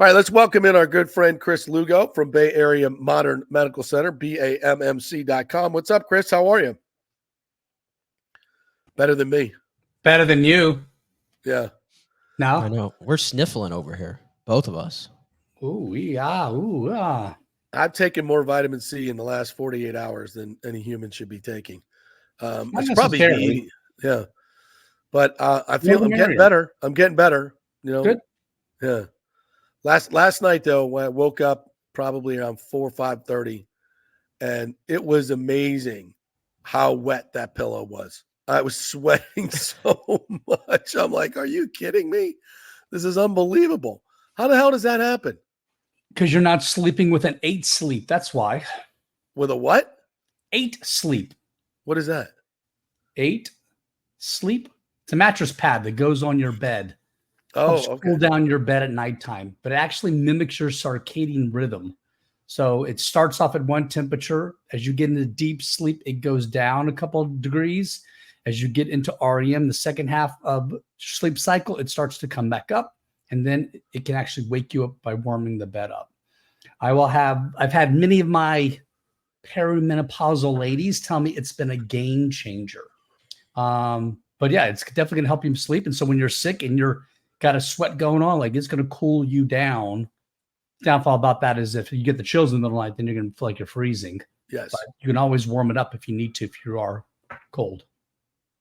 All right, let's welcome in our good friend Khris Lugo from Bay Area Modern Medical Center, BAMMC.com. What's up, Khris? How are you? Better than me. Better than you. Yeah. No? I know. We're sniffling over here, both of us. Ooh, yeah. Ooh, ah. I've taken more vitamin C in the last 48 hours than any human should be taking. It's probably eating. Yeah. But I feel I'm getting better. I'm getting better. You know. Good. Yeah. Last night though, when I woke up probably around 4 or 5:30, and it was amazing how wet that pillow was. I was sweating so much. I'm like, are you kidding me? This is unbelievable. How the hell does that happen? Because you're not sleeping with an 8 sleep. That's why. With a what? 8 sleep. What is that? 8 sleep. It's a mattress pad that goes on your bed. Oh, okay. Cool down your bed at nighttime, but it actually mimics your circadian rhythm. So it starts off at one temperature. As you get into deep sleep, it goes down a couple of degrees. As you get into REM, the second half of sleep cycle, it starts to come back up, and then it can actually wake you up by warming the bed up. I've had many of my perimenopausal ladies tell me it's been a game changer. But yeah, it's definitely going to help you sleep. And so when you're sick and you're got a sweat going on, like it's going to cool you down. Downfall about that is if you get the chills in the night, then you're going to feel like you're freezing. Yes. But you can always warm it up if you need to, if you are cold.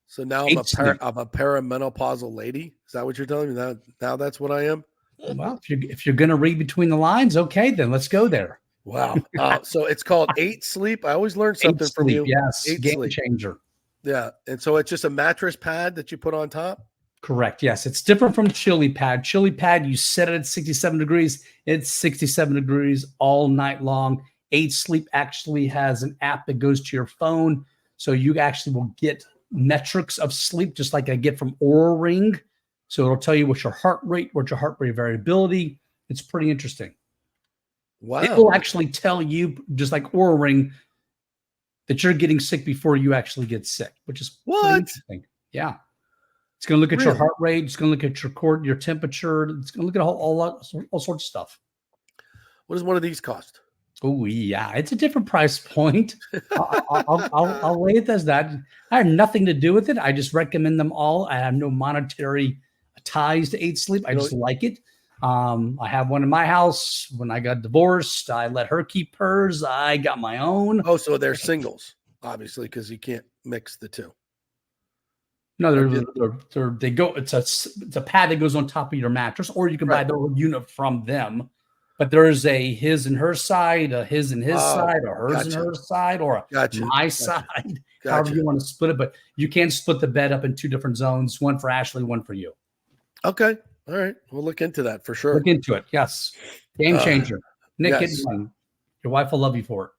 So now I'm a perimenopausal lady. Is that what you're telling me? Now that's what I am? Well, if you're going to read between the lines, okay, then let's go there. Wow. So it's called 8 sleep. I always learn something from you. Yes. 8 game sleep. Changer. Yeah. And so it's just a mattress pad that you put on top? Correct. Yes. It's different from Chili Pad. Chili Pad, you set it at 67 degrees. It's 67 degrees all night long. 8 Sleep actually has an app that goes to your phone. So you actually will get metrics of sleep, just like I get from Oura Ring. So it'll tell you what's your heart rate variability. It's pretty interesting. Wow. It will actually tell you, just like Oura Ring, that you're getting sick before you actually get sick, which is pretty interesting. Yeah. It's going to look at your heart rate. It's going to look at your temperature. It's going to look at all sorts of stuff. What does one of these cost? Oh, yeah. It's a different price point. I'll lay it as that. I have nothing to do with it. I just recommend them all. I have no monetary ties to 8 Sleep. I just like it. I have one in my house. When I got divorced, I let her keep hers. I got my own. Oh, so they're singles, obviously, because you can't mix the two. No, they go. It's a pad that goes on top of your mattress, or you can buy the whole unit from them. But there is a his and her side, a his and his side, or hers and her side, or my side. However you want to split it, but you can split the bed up in 2 different zones: one for Ashley, one for you. Okay, all right, we'll look into that for sure. Look into it. Yes, game changer. Nick, get one. Your wife will love you for it.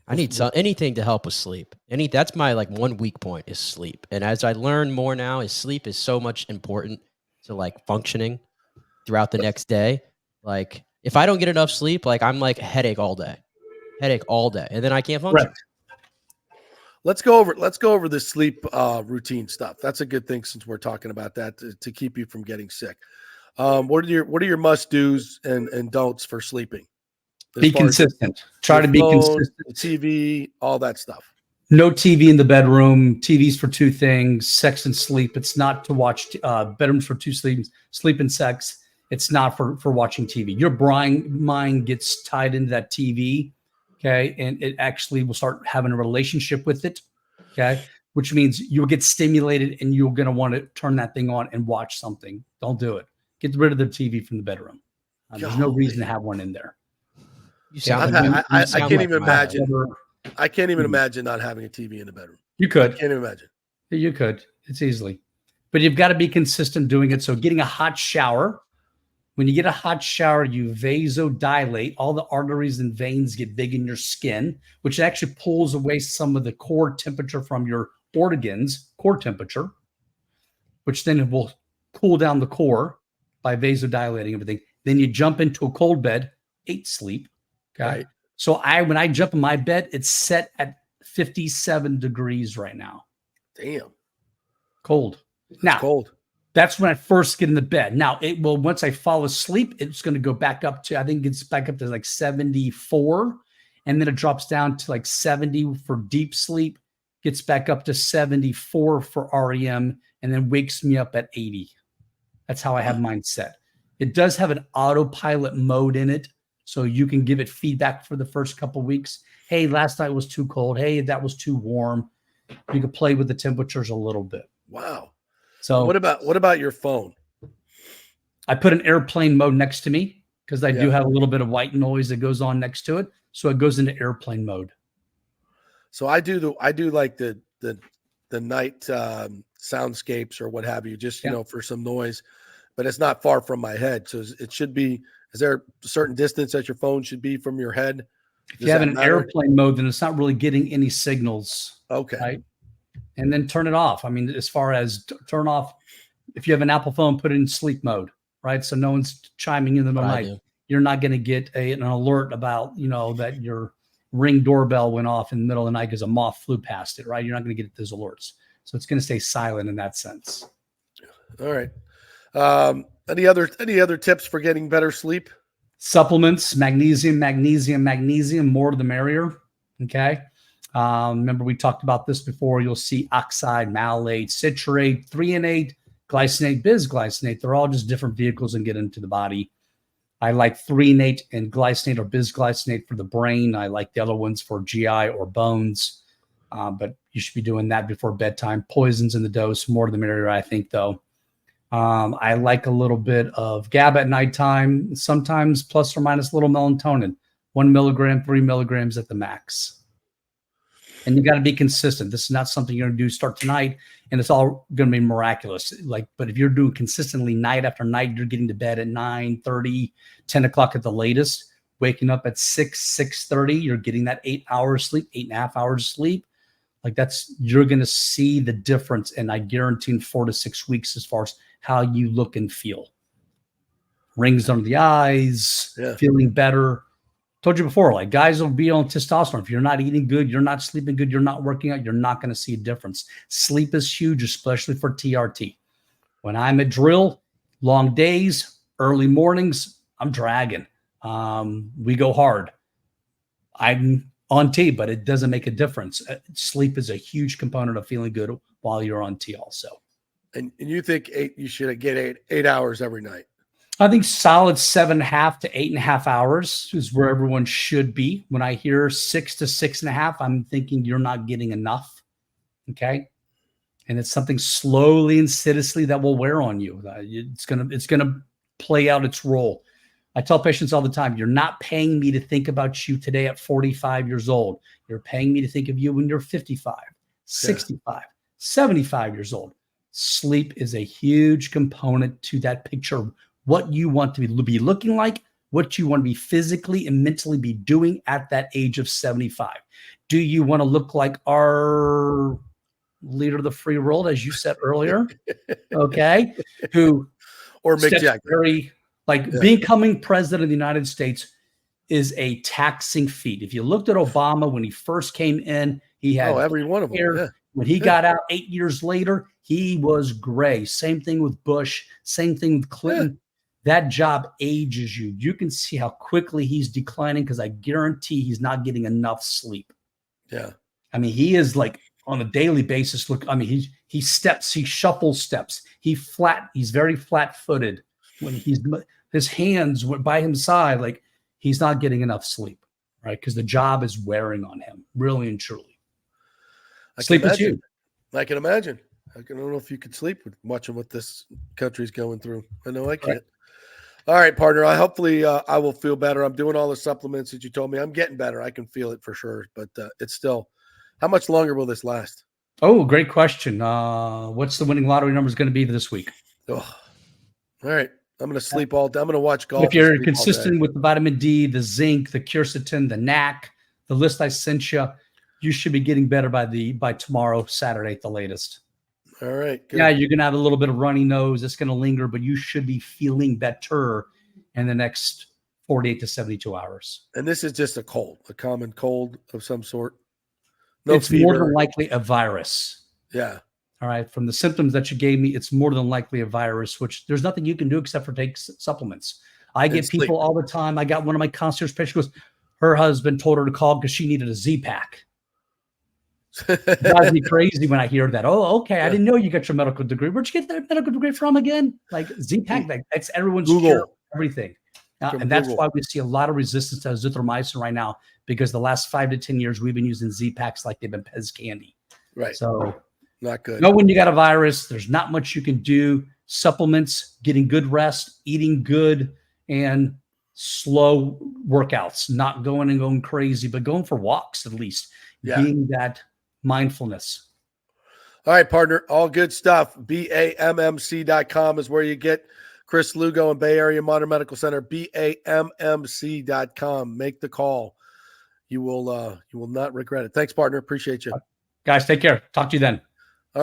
I need anything to help with sleep. That's my one weak point is sleep. And as I learn more now, is sleep is so much important to functioning throughout the next day. Like if I don't get enough sleep, I'm headache all day, and then I can't function. Correct. Let's go over the sleep routine stuff. That's a good thing since we're talking about that to keep you from getting sick. What are your must do's and don'ts for sleeping? Be consistent. Try to be consistent. TV, all that stuff. No TV in the bedroom. TV's for 2 things: sex and sleep. It's not to watch bedrooms for 2 sleep and sex. It's not for watching TV. Your mind gets tied into that TV, okay, and it actually will start having a relationship with it, okay, which means you'll get stimulated and you're going to want to turn that thing on and watch something. Don't do it. Get rid of the TV from the bedroom. There's no reason to have one in there. I can't even imagine. I can't even imagine not having a TV in the bedroom. You could. I can't even imagine. You could. It's easily. But you've got to be consistent doing it. So getting a hot shower. When you get a hot shower, you vasodilate. All the arteries and veins get big in your skin, which actually pulls away some of the core temperature from your organs, core temperature, which then will cool down the core by vasodilating everything. Then you jump into a cold bed, 8 Sleep. Okay. Right. So when I jump in my bed, it's set at 57 degrees right now. Damn. Cold. Now, cold. That's when I first get in the bed. Now, it will, once I fall asleep, it's going to go back up to, I think it's back up to like 74. And then it drops down to like 70 for deep sleep, gets back up to 74 for REM, and then wakes me up at 80. That's how I have mine set. It does have an autopilot mode in it, so you can give it feedback for the first couple of weeks. Hey, last night was too cold. Hey, that was too warm. You can play with the temperatures a little bit. Wow. So what about your phone? I put an airplane mode next to me because I do have a little bit of white noise that goes on next to it. So it goes into airplane mode. So I do like the night soundscapes or what have you, just, you know, for some noise, but it's not far from my head. So it should be, is there a certain distance that your phone should be from your head? If you have an airplane mode, then it's not really getting any signals. Okay. Right. And then turn it off. I mean, as far as turn off, if you have an Apple phone, put it in sleep mode, right? So no one's chiming in the middle of the night. You're not going to get an alert about, you know, that your Ring doorbell went off in the middle of the night because a moth flew past it, right? You're not going to get those alerts. So it's going to stay silent in that sense. All right. Any other tips for getting better sleep? Supplements, magnesium, more the merrier. Okay. Remember we talked about this before. You'll see oxide, malate, citrate, threonate, glycinate, bisglycinate. They're all just different vehicles and get into the body. I like threonate and glycinate or bisglycinate for the brain. I like the other ones for GI or bones. But you should be doing that before bedtime. Poisons in the dose, more the merrier, I think, though. I like a little bit of GABA at nighttime, sometimes plus or minus a little melatonin, 1 milligram, 3 milligrams at the max. And you got to be consistent. This is not something you're going to do start tonight, and it's all going to be miraculous. But if you're doing consistently night after night, you're getting to bed at 9:30, 10 o'clock at the latest, waking up at 6:30, you're getting that 8 hours sleep, 8.5 hours sleep. Like you're going to see the difference. And I guarantee in 4 to 6 weeks, as far as how you look and feel. Rings under the eyes, feeling better. Told you before, like guys will be on testosterone. If you're not eating good, you're not sleeping good, you're not working out, you're not going to see a difference. Sleep is huge, especially for TRT. When I'm at drill, long days, early mornings, I'm dragging. We go hard. I'm on T, but it doesn't make a difference. Sleep is a huge component of feeling good while you're on T also. And you think you should get eight hours every night? I think solid 7.5 to 8.5 hours is where everyone should be. When I hear 6 to 6.5, I'm thinking you're not getting enough. Okay. And it's something slowly and insidiously that will wear on you. It's gonna play out its role. I tell patients all the time, you're not paying me to think about you today at 45 years old. You're paying me to think of you when you're 55, 65, 75 years old. Sleep is a huge component to that picture. What you want to be looking like, what you want to be physically and mentally be doing at that age of 75. Do you want to look like our leader of the free world, as you said earlier? Okay. Or Mick Jagger. Becoming president of the United States is a taxing feat. If you looked at Obama when he first came in, he had every one of them. Yeah. When he got out 8 years later, he was gray. Same thing with Bush. Same thing with Clinton. Yeah. That job ages you. You can see how quickly he's declining because I guarantee he's not getting enough sleep. Yeah. I mean, he is like on a daily basis. Look, I mean, he steps, he shuffles steps. He's very flat-footed. When his hands went by his side, like he's not getting enough sleep, right? Because the job is wearing on him, really and truly. Sleep is huge. I can imagine. I don't know if you could sleep with watching what this country's going through. I know I can't. Right. All right, partner. Hopefully I will feel better. I'm doing all the supplements that you told me. I'm getting better. I can feel it for sure. But it's still, how much longer will this last? Oh, great question. What's the winning lottery numbers going to be this week? Oh. All right. I'm going to sleep all day. I'm going to watch golf. If you're consistent with the vitamin D, the zinc, the quercetin, the NAC, the list I sent you, you should be getting better by tomorrow, Saturday at the latest. All right. Good. Yeah, you're going to have a little bit of runny nose. It's going to linger, but you should be feeling better in the next 48 to 72 hours. And this is just a cold, a common cold of some sort. No, it's fever. More than likely a virus. Yeah. All right. From the symptoms that you gave me, it's more than likely a virus, which there's nothing you can do except for take supplements. I get sleep. people all the time. I got one of my concierge patients goes, her husband told her to call because she needed a Z-Pack. It drives me crazy when I hear that. Oh, okay. I didn't know you got your medical degree. Where'd you get that medical degree from again? Like Z-Pack, that's everyone's cure, everything. And that's why we see a lot of resistance to azithromycin right now, because the last 5 to 10 years we've been using Z-Packs like they've been Pez candy. Right. So not good. know when you got a virus, there's not much you can do. Supplements, getting good rest, eating good, and slow workouts, not going crazy, but going for walks at least. Yeah. Being that mindfulness. All right, partner. All good stuff. BAMMC.com is where you get Khris Lugo and Bay Area Modern Medical Center. BAMMC.com. Make the call. You will not regret it. Thanks, partner. Appreciate you. Guys, take care. Talk to you then.